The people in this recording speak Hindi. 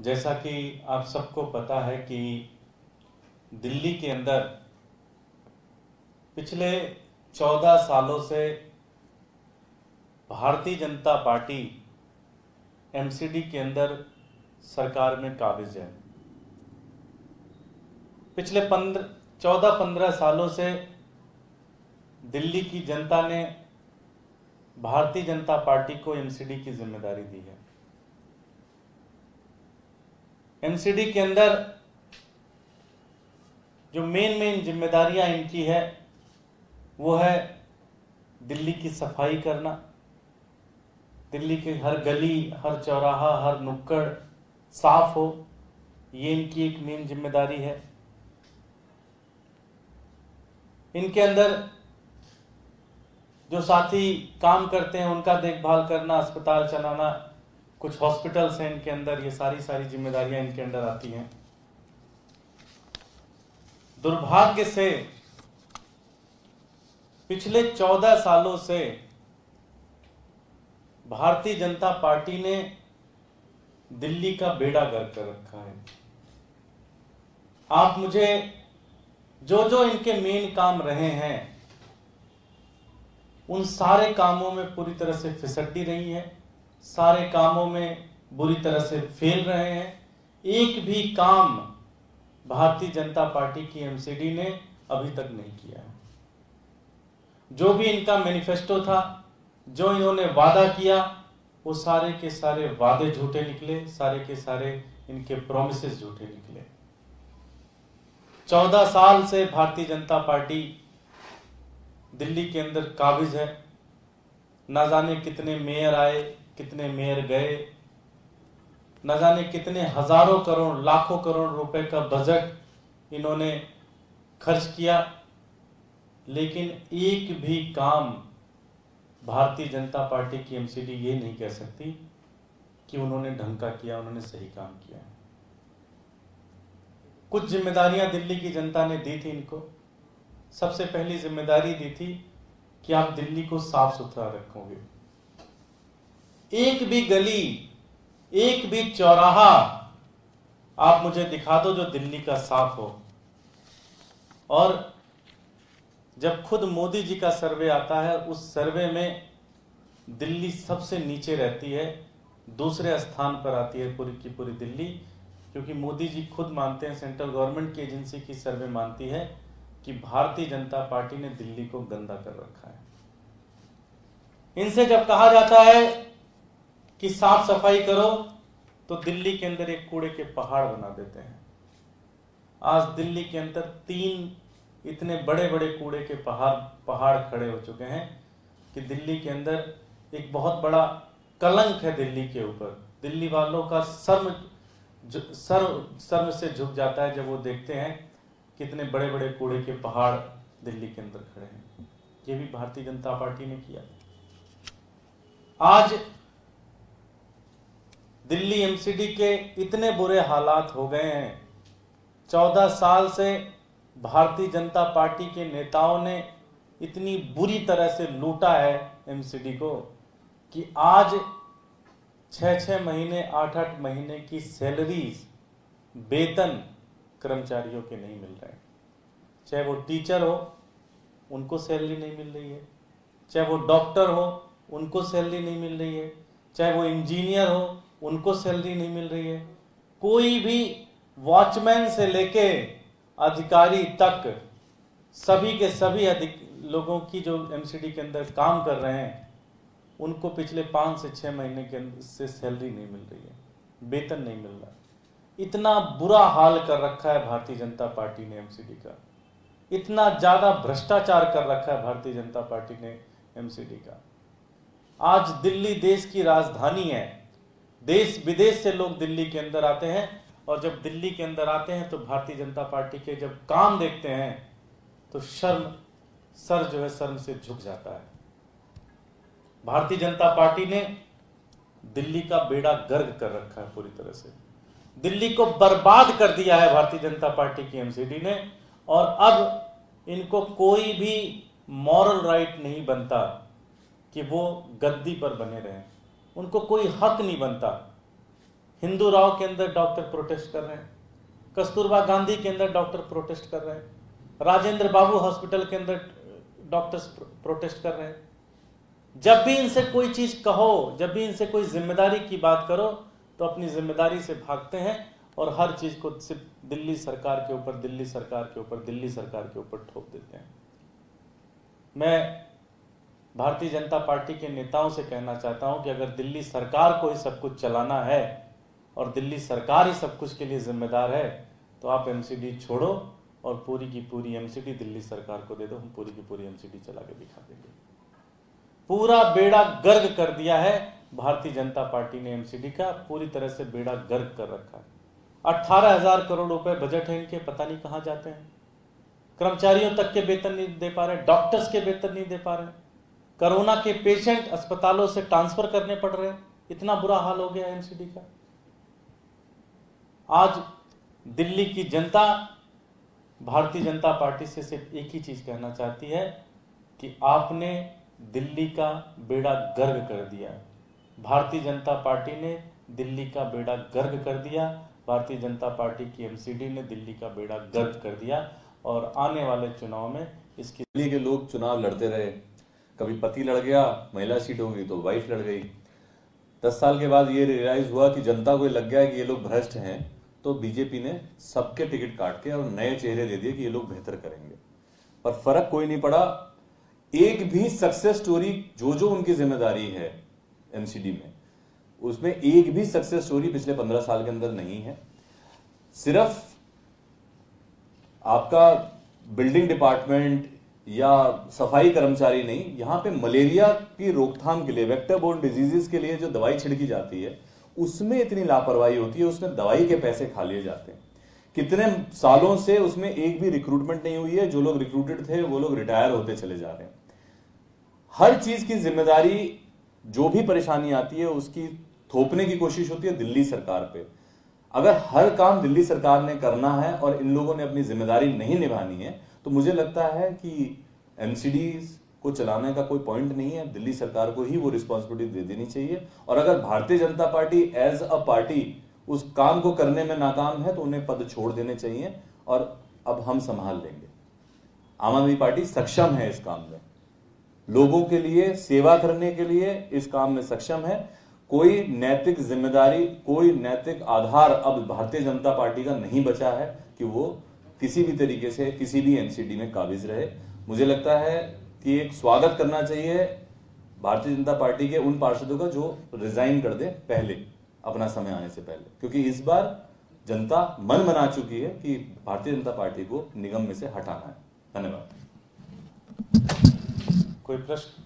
जैसा कि आप सबको पता है कि दिल्ली के अंदर पिछले 14 सालों से भारतीय जनता पार्टी एमसीडी के अंदर सरकार में काबिज है। पिछले 14-15 सालों से दिल्ली की जनता ने भारतीय जनता पार्टी को एमसीडी की जिम्मेदारी दी है। एमसीडी के अंदर जो मेन जिम्मेदारियां इनकी है वो है दिल्ली की सफाई करना, दिल्ली के हर गली, हर चौराहा, हर नुक्कड़ साफ हो, ये इनकी एक मेन जिम्मेदारी है। इनके अंदर जो साथी काम करते हैं उनका देखभाल करना, अस्पताल चलाना, कुछ हॉस्पिटल्स हैं इनके अंदर, ये सारी जिम्मेदारियां इनके अंदर आती हैं। दुर्भाग्य से पिछले 14 सालों से भारतीय जनता पार्टी ने दिल्ली का बेड़ा गर्क कर रखा है। आप मुझे जो इनके मेन काम रहे हैं उन सारे कामों में पूरी तरह से फिसड्डी रही है, सारे कामों में बुरी तरह से फेल रहे हैं। एक भी काम भारतीय जनता पार्टी की एमसीडी ने अभी तक नहीं किया है। जो भी इनका मैनिफेस्टो था, जो इन्होंने वादा किया, वो सारे के सारे वादे झूठे निकले, सारे के सारे इनके प्रोमिसेस झूठे निकले। 14 साल से भारतीय जनता पार्टी दिल्ली के अंदर काबिज है। न जाने कितने मेयर आए, कितने मेयर गए, न जाने कितने हजारों करोड़, लाखों करोड़ रुपए का बजट इन्होंने खर्च किया, लेकिन एक भी काम भारतीय जनता पार्टी की एमसीडी ये नहीं कह सकती कि उन्होंने ढंग का किया, उन्होंने सही काम किया। कुछ जिम्मेदारियां दिल्ली की जनता ने दी थी इनको। सबसे पहली जिम्मेदारी दी थी कि आप दिल्ली को साफ सुथरा रखोगे। एक भी गली, एक भी चौराहा आप मुझे दिखा दो जो दिल्ली का साफ हो। और जब खुद मोदी जी का सर्वे आता है, उस सर्वे में दिल्ली सबसे नीचे रहती है, दूसरे स्थान पर आती है पूरी की पूरी दिल्ली, क्योंकि मोदी जी खुद मानते हैं, सेंट्रल गवर्नमेंट की एजेंसी की सर्वे मानती है कि भारतीय जनता पार्टी ने दिल्ली को गंदा कर रखा है। इनसे जब कहा जाता है कि साफ सफाई करो तो दिल्ली के अंदर एक कूड़े के पहाड़ बना देते हैं। आज दिल्ली के अंदर 3 इतने बड़े बड़े कूड़े के पहाड़ खड़े हो चुके हैं कि दिल्ली के अंदर एक बहुत बड़ा कलंक है दिल्ली के ऊपर। दिल्ली वालों का शर्म से झुक जाता है जब वो देखते हैं कितने बड़े बड़े कूड़े के पहाड़ दिल्ली के अंदर खड़े हैं। ये भी भारतीय जनता पार्टी ने किया। आज दिल्ली एमसीडी के इतने बुरे हालात हो गए हैं। 14 साल से भारतीय जनता पार्टी के नेताओं ने इतनी बुरी तरह से लूटा है एमसीडी को कि आज 6-6 महीने, 8-8 महीने की सैलरीज, वेतन कर्मचारियों के नहीं मिल रहे हैं। चाहे वो टीचर हो, उनको सैलरी नहीं मिल रही है, चाहे वो डॉक्टर हो, उनको सैलरी नहीं मिल रही है, चाहे वो इंजीनियर हो, उनको सैलरी नहीं मिल रही है। कोई भी वॉचमैन से लेके अधिकारी तक, सभी के सभी लोगों की जो एमसीडी के अंदर काम कर रहे हैं, उनको पिछले 5 से 6 महीने के से सैलरी नहीं मिल रही है, वेतन नहीं मिल रहा। इतना बुरा हाल कर रखा है भारतीय जनता पार्टी ने एमसीडी का, इतना ज्यादा भ्रष्टाचार कर रखा है भारतीय जनता पार्टी ने एमसीडी का। आज दिल्ली देश की राजधानी है, देश विदेश से लोग दिल्ली के अंदर आते हैं, और जब दिल्ली के अंदर आते हैं तो भारतीय जनता पार्टी के जब काम देखते हैं तो सर जो है शर्म से झुक जाता है। भारतीय जनता पार्टी ने दिल्ली का बेड़ा गर्क कर रखा है पूरी तरह से, दिल्ली को बर्बाद कर दिया है भारतीय जनता पार्टी की एमसीडी ने। और अब इनको कोई भी मॉरल राइट नहीं बनता कि वो गद्दी पर बने रहें, उनको कोई हक नहीं बनता हिंदू राव के अंदर डॉक्टर प्रोटेस्ट कर रहे हैं, कस्तूरबा गांधी के अंदर डॉक्टर प्रोटेस्ट कर रहे हैं, राजेंद्र बाबू हॉस्पिटल के अंदर डॉक्टर्स प्रोटेस्ट कर रहे हैं। जब भी इनसे कोई चीज कहो, जब भी इनसे कोई जिम्मेदारी की बात करो तो अपनी जिम्मेदारी से भागते हैं और हर चीज को सिर्फ दिल्ली सरकार के ऊपर, दिल्ली सरकार के ऊपर, दिल्ली सरकार के ऊपर ठोक देते हैं। मैं भारतीय जनता पार्टी के नेताओं से कहना चाहता हूं कि अगर दिल्ली सरकार को ही सब कुछ चलाना है और दिल्ली सरकार ही सब कुछ के लिए जिम्मेदार है तो आप एमसीडी छोड़ो और पूरी की पूरी एमसीडी दिल्ली सरकार को दे दो, हम पूरी की पूरी एमसीडी चला के दिखा देंगे। पूरा बेड़ा गर्क कर दिया है भारतीय जनता पार्टी ने एमसीडी का, पूरी तरह से बेड़ा गर्क कर रखा है। 18,000 करोड़ रुपए बजट है इनके, पता नहीं कहां जाते हैं। कर्मचारियों तक के वेतन नहीं दे पा रहे, डॉक्टर्स के वेतन नहीं दे पा रहे, कोरोना के पेशेंट अस्पतालों से ट्रांसफर करने पड़ रहे हैं, इतना बुरा हाल हो गया एमसीडी का। आज दिल्ली की जनता भारतीय जनता पार्टी से सिर्फ एक ही चीज कहना चाहती है कि आपने दिल्ली का बेड़ा गर्क कर दिया। भारतीय जनता पार्टी ने दिल्ली का बेड़ा गर्क कर दिया, भारतीय जनता पार्टी की एमसीडी ने दिल्ली का बेड़ा गर्क कर दिया और आने वाले चुनाव में इसकी दिल्ली के लोग चुनाव लड़ते रहे, कभी पति लड़ गया, महिला सीट हो गई तो वाइफ लड़ गई। 10 साल के बाद ये रियलाइज हुआ कि जनता को लग गया कि ये लोग भ्रष्ट हैं, तो बीजेपी ने सबके टिकट काट के और नए चेहरे दे दिए कि ये लोग बेहतर करेंगे, पर फर्क कोई नहीं पड़ा। एक भी सक्सेस स्टोरी जो उनकी जिम्मेदारी है एमसीडी में, उसमें एक भी सक्सेस स्टोरी पिछले 15 साल के अंदर नहीं है। सिर्फ आपका बिल्डिंग डिपार्टमेंट या सफाई कर्मचारी नहीं, यहां पे मलेरिया की रोकथाम के लिए, वेक्टर बोर्न डिजीजेस के लिए जो दवाई छिड़की जाती है उसमें इतनी लापरवाही होती है, उसमें दवाई के पैसे खा लिए जाते हैं। कितने सालों से उसमें एक भी रिक्रूटमेंट नहीं हुई है, जो लोग रिक्रूटेड थे वो लोग रिटायर होते चले जा रहे हैं। हर चीज की जिम्मेदारी, जो भी परेशानी आती है उसकी थोपने की कोशिश होती है दिल्ली सरकार पे। अगर हर काम दिल्ली सरकार ने करना है और इन लोगों ने अपनी जिम्मेदारी नहीं निभानी है तो मुझे लगता है कि एमसीडी को चलाने का कोई पॉइंट नहीं है, दिल्ली सरकार को ही वो रिस्पॉन्सिबिलिटी दे देनी चाहिए। और अगर Bharatiya Janata party as a party उस काम को करने में नाकाम है तो उन्हें पद छोड़ देने चाहिए और अब हम संभाल लेंगे। आम आदमी पार्टी सक्षम है इस काम में, लोगों के लिए सेवा करने के लिए इस काम में सक्षम है। कोई नैतिक जिम्मेदारी, कोई नैतिक आधार अब भारतीय जनता पार्टी का नहीं बचा है कि वो किसी भी तरीके से किसी भी एमसीडी में काबिज रहे। मुझे लगता है कि एक स्वागत करना चाहिए भारतीय जनता पार्टी के उन पार्षदों का जो रिजाइन कर दे पहले, अपना समय आने से पहले, क्योंकि इस बार जनता मन बना चुकी है कि भारतीय जनता पार्टी को निगम में से हटाना है। धन्यवाद। कोई प्रश्न?